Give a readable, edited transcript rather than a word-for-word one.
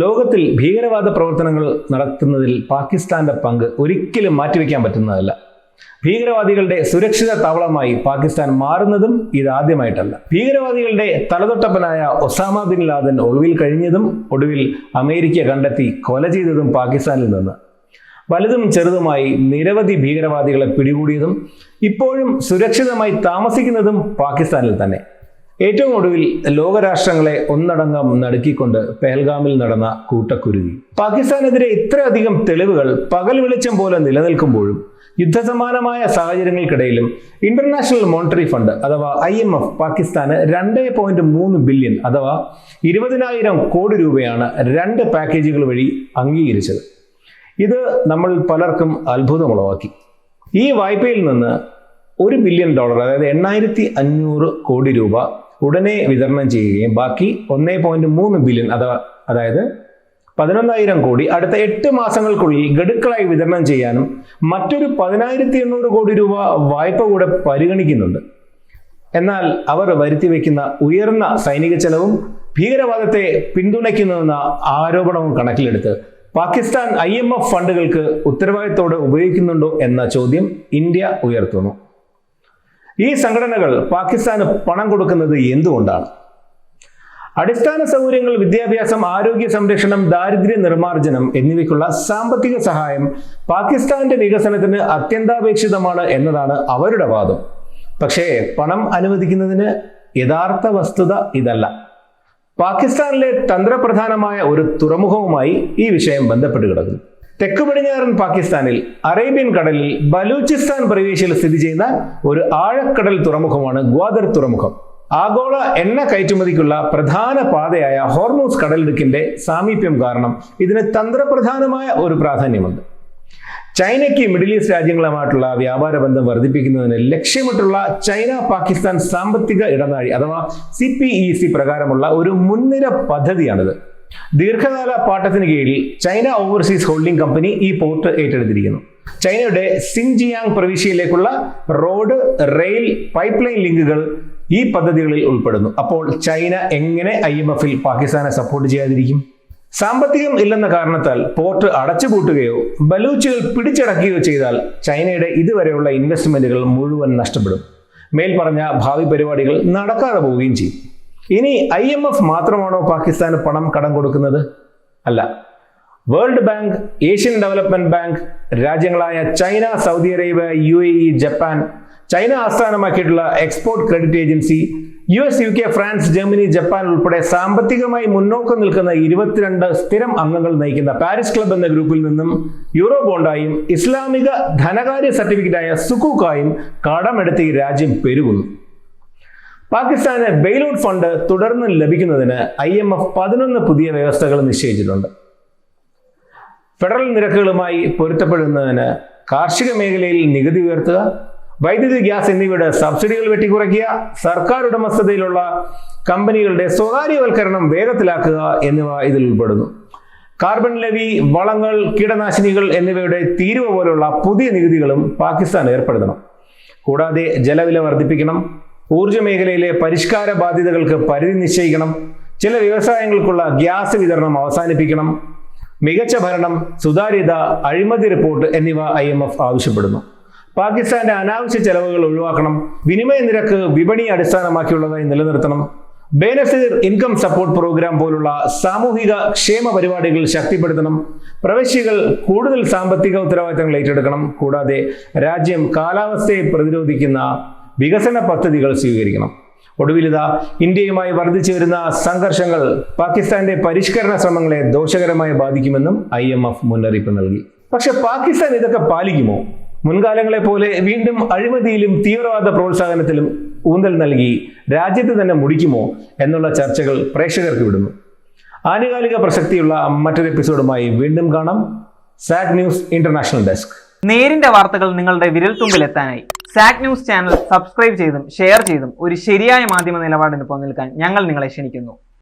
ലോകത്തിൽ ഭീകരവാദ പ്രവർത്തനങ്ങൾ നടത്തുന്നതിൽ പാകിസ്ഥാന്റെ പങ്ക് ഒരിക്കലും മാറ്റിവെക്കാൻ പറ്റുന്നതല്ല. ഭീകരവാദികളുടെ സുരക്ഷിത താവളമായി പാകിസ്ഥാൻ മാറുന്നതും ഇതാദ്യമായിട്ടല്ല. ഭീകരവാദികളുടെ തലതൊട്ടപ്പനായ ഒസാമ ബിൻ ലാദൻ ഒളിവിൽ കഴിഞ്ഞതും ഒടുവിൽ അമേരിക്ക കണ്ടെത്തി കൊല ചെയ്തതും പാകിസ്ഥാനിൽ നിന്ന്. വലുതും ചെറുതുമായി നിരവധി ഭീകരവാദികളെ പിടികൂടിയതും ഇപ്പോഴും സുരക്ഷിതമായി താമസിക്കുന്നതും പാകിസ്ഥാനിൽ തന്നെ. ഏറ്റവും ഒടുവിൽ ലോകരാഷ്ട്രങ്ങളെ ഒന്നടങ്കം നടുക്കിക്കൊണ്ട് പെഹൽഗാമിൽ നടന്ന കൂട്ടക്കുരുതി. പാകിസ്ഥാനെതിരെ ഇത്രയധികം തെളിവുകൾ പകൽ വെളിച്ചം പോലെ നിലനിൽക്കുമ്പോഴും യുദ്ധസമാനമായ സാഹചര്യങ്ങൾക്കിടയിലും ഇന്റർനാഷണൽ മോണിറ്ററി ഫണ്ട് അഥവാ IMF പാകിസ്ഥാന് 2.3 ബില്യൺ അഥവാ 20,000 കോടി രൂപയാണ് 2 പാക്കേജുകൾ വഴി അംഗീകരിച്ചത്. ഇത് നമ്മൾ പലർക്കും അത്ഭുതമുളവാക്കി. ഈ വായ്പയിൽ നിന്ന് $1 ബില്യൺ അതായത് 8,500 കോടി രൂപ ഉടനെ വിതരണം ചെയ്യുകയും ബാക്കി 1.3 ബില്യൺ അതായത് 11,000 കോടി അടുത്ത 8 മാസങ്ങൾക്കുള്ളിൽ ഗഡുക്കളായി വിതരണം ചെയ്യാനും മറ്റൊരു 10,800 കോടി രൂപ വായ്പ കൂടെ പരിഗണിക്കുന്നുണ്ട്. എന്നാൽ അവർ വരുത്തിവെക്കുന്ന ഉയർന്ന സൈനിക ചെലവും ഭീകരവാദത്തെ പിന്തുണയ്ക്കുന്നുവെന്ന ആരോപണവും കണക്കിലെടുത്ത് പാകിസ്ഥാൻ IMF ഫണ്ടുകൾക്ക് ഉത്തരവാദിത്തോടെ ഉപയോഗിക്കുന്നുണ്ടോ എന്ന ചോദ്യം ഇന്ത്യ ഉയർത്തുന്നു. ഈ സംഘടനകൾ പാകിസ്ഥാന് പണം കൊടുക്കുന്നത് എന്തുകൊണ്ടാണ്? അടിസ്ഥാന സൗകര്യങ്ങൾ, വിദ്യാഭ്യാസം, ആരോഗ്യ സംരക്ഷണം, ദാരിദ്ര്യ നിർമ്മാർജ്ജനം എന്നിവയ്ക്കുള്ള സാമ്പത്തിക സഹായം പാകിസ്ഥാന്റെ വികസനത്തിന് അത്യന്താപേക്ഷിതമാണ് എന്നതാണ് അവരുടെ വാദം. പക്ഷേ പണം അനുവദിക്കുന്നതിന് യഥാർത്ഥ വസ്തുത ഇതല്ല. പാകിസ്ഥാനിലെ തന്ത്രപ്രധാനമായ ഒരു തുറമുഖവുമായി ഈ വിഷയം ബന്ധപ്പെട്ട് കിടക്കുന്നു. തെക്ക് പടിഞ്ഞാറൻ പാകിസ്ഥാനിൽ അറേബ്യൻ കടലിൽ ബലൂചിസ്ഥാൻ പ്രവിശ്യയിൽ സ്ഥിതി ചെയ്യുന്ന ഒരു ആഴക്കടൽ തുറമുഖമാണ് ഗ്വാദർ തുറമുഖം. ആഗോള എണ്ണ കയറ്റുമതിക്കുള്ള പ്രധാന പാതയായ ഹോർമൂസ് കടലിടുക്കിന്റെ സാമീപ്യം കാരണം ഇതിന് തന്ത്രപ്രധാനമായ ഒരു പ്രാധാന്യമുണ്ട്. ചൈനയ്ക്ക് മിഡിൽ ഈസ്റ്റ് രാജ്യങ്ങളുമായിട്ടുള്ള വ്യാപാര ബന്ധം വർദ്ധിപ്പിക്കുന്നതിന് ലക്ഷ്യമിട്ടുള്ള ചൈന പാകിസ്ഥാൻ സാമ്പത്തിക ഇടനാഴി അഥവാ CPEC പ്രകാരമുള്ള ഒരു മുൻനിര പദ്ധതിയാണിത്. ദീർഘകാല പാട്ടത്തിന് കീഴിൽ ചൈന ഓവർസീസ് ഹോൾഡിംഗ് കമ്പനി ഈ പോർട്ട് ഏറ്റെടുത്തിരിക്കുന്നു. ചൈനയുടെ സിൻജിയാങ് പ്രവിശ്യയിലേക്കുള്ള റോഡ്, റെയിൽ, പൈപ്പ് ലൈൻ ലിങ്കുകൾ ഈ പദ്ധതികളിൽ ഉൾപ്പെടുന്നു. അപ്പോൾ ചൈന എങ്ങനെ IMF-ൽ പാകിസ്ഥാനെ സപ്പോർട്ട് ചെയ്യാതിരിക്കും? സാമ്പത്തികം ഇല്ലെന്ന കാരണത്താൽ പോർട്ട് അടച്ചുപൂട്ടുകയോ ബലൂച്ചുകൾ പിടിച്ചടക്കുകയോ ചെയ്താൽ ചൈനയുടെ ഇതുവരെയുള്ള ഇൻവെസ്റ്റ്മെന്റുകൾ മുഴുവൻ നഷ്ടപ്പെടും. മേൽപ്പറഞ്ഞ ഭാവി പരിപാടികൾ നടക്കാതെ പോവുകയും ചെയ്യും. ഇനി IMF മാത്രമാണോ പാകിസ്ഥാന് പണം കടം കൊടുക്കുന്നത്? അല്ല. World Bank, Asian Development Bank, രാജ്യങ്ങളായ China, Saudi Arabia, UAE, Japan, China ആസ്ഥാനമാക്കിയിട്ടുള്ള export credit agency, US, UK, France, Germany, Japan ഉൾപ്പെടെ സാമ്പത്തികമായി മുന്നോക്കം നിൽക്കുന്ന 22 സ്ഥിരം അംഗങ്ങൾ നയിക്കുന്ന പാരീസ് ക്ലബ് എന്ന ഗ്രൂപ്പിൽ നിന്നും യൂറോ ബോണ്ടായും ഇസ്ലാമിക ധനകാര്യ സർട്ടിഫിക്കറ്റായ സുക്കൂക്കായും കടമെടുത്ത് ഈ രാജ്യം പെരുകുന്നു. പാകിസ്ഥാന് ബെയിൽഔട്ട് ഫണ്ട് തുടർന്ന് ലഭിക്കുന്നതിന് IMF 11 പുതിയ വ്യവസ്ഥകൾ നിശ്ചയിച്ചിട്ടുണ്ട്. ഫെഡറൽ നിരക്കുകളുമായി പൊരുത്തപ്പെടുന്നതിന് കാർഷിക മേഖലയിൽ നികുതി ഉയർത്തുക, വൈദ്യുതി, ഗ്യാസ് എന്നിവയുടെ സബ്സിഡികൾ വെട്ടിക്കുറയ്ക്കുക, സർക്കാർ ഉടമസ്ഥതയിലുള്ള കമ്പനികളുടെ സ്വകാര്യവൽക്കരണം വേഗത്തിലാക്കുക എന്നിവ ഇതിൽ ഉൾപ്പെടുന്നു. കാർബൺ ലെവി, വളങ്ങൾ, കീടനാശിനികൾ എന്നിവയുടെ തീരുവ പോലുള്ള പുതിയ നികുതികളും പാകിസ്ഥാൻ ഏർപ്പെടുത്തണം. കൂടാതെ ജലവില വർദ്ധിപ്പിക്കണം, ഊർജ്ജ മേഖലയിലെ പരിഷ്കാര ബാധ്യതകൾക്ക് പരിധി നിശ്ചയിക്കണം, ചില വ്യവസായങ്ങൾക്കുള്ള ഗ്യാസ് വിതരണം അവസാനിപ്പിക്കണം, മികച്ച ഭരണം, സുതാര്യത, അഴിമതി റിപ്പോർട്ട് എന്നിവ IMF ആവശ്യപ്പെടുന്നു. പാകിസ്ഥാന്റെ അനാവശ്യ ചെലവുകൾ ഒഴിവാക്കണം, വിനിമയ നിരക്ക് വിപണി അടിസ്ഥാനമാക്കിയുള്ളതായി നിലനിർത്തണം, ബേനസീർ ഇൻകം സപ്പോർട്ട് പ്രോഗ്രാം പോലുള്ള സാമൂഹിക ക്ഷേമ പരിപാടികൾ ശക്തിപ്പെടുത്തണം, പ്രവശ്യകൾ കൂടുതൽ സാമ്പത്തിക ഉത്തരവാദിത്തങ്ങൾ ഏറ്റെടുക്കണം. കൂടാതെ രാജ്യം കാലാവസ്ഥയെ പ്രതിരോധിക്കുന്ന വികസന പദ്ധതികൾ സ്വീകരിക്കണം. ഒടുവിലിതാ ഇന്ത്യയുമായി വർദ്ധിച്ചു വരുന്ന സംഘർഷങ്ങൾ പാകിസ്ഥാന്റെ പരിഷ്കരണ ശ്രമങ്ങളെ ദോഷകരമായി ബാധിക്കുമെന്നും IMF മുന്നറിയിപ്പ് നൽകി. പക്ഷെ പാകിസ്ഥാൻ ഇതൊക്കെ പാലിക്കുമോ? മുൻകാലങ്ങളെ പോലെ വീണ്ടും അഴിമതിയിലും തീവ്രവാദ പ്രോത്സാഹനത്തിലും ഊന്നൽ നൽകി രാജ്യത്ത് തന്നെ മുടിക്കുമോ എന്നുള്ള ചർച്ചകൾ പ്രേക്ഷകർക്ക് വിടുന്നു. ആനുകാലിക പ്രസക്തിയുള്ള മറ്റൊരു എപ്പിസോഡുമായി വീണ്ടും കാണാം. Zag news international desk. നേരിന്റെ വാർത്തകൾ നിങ്ങളുടെ വിരൽത്തുമ്പിലെത്താനായി സാഗ് ന്യൂസ് ചാനൽ സബ്സ്ക്രൈബ് ചെയ്തും ഷെയർ ചെയ്തും ഒരു ശരിയായ മാധ്യമ നിലപാടിന് പങ്കെടുക്കാൻ ഞങ്ങൾ നിങ്ങളെ ക്ഷണിക്കുന്നു.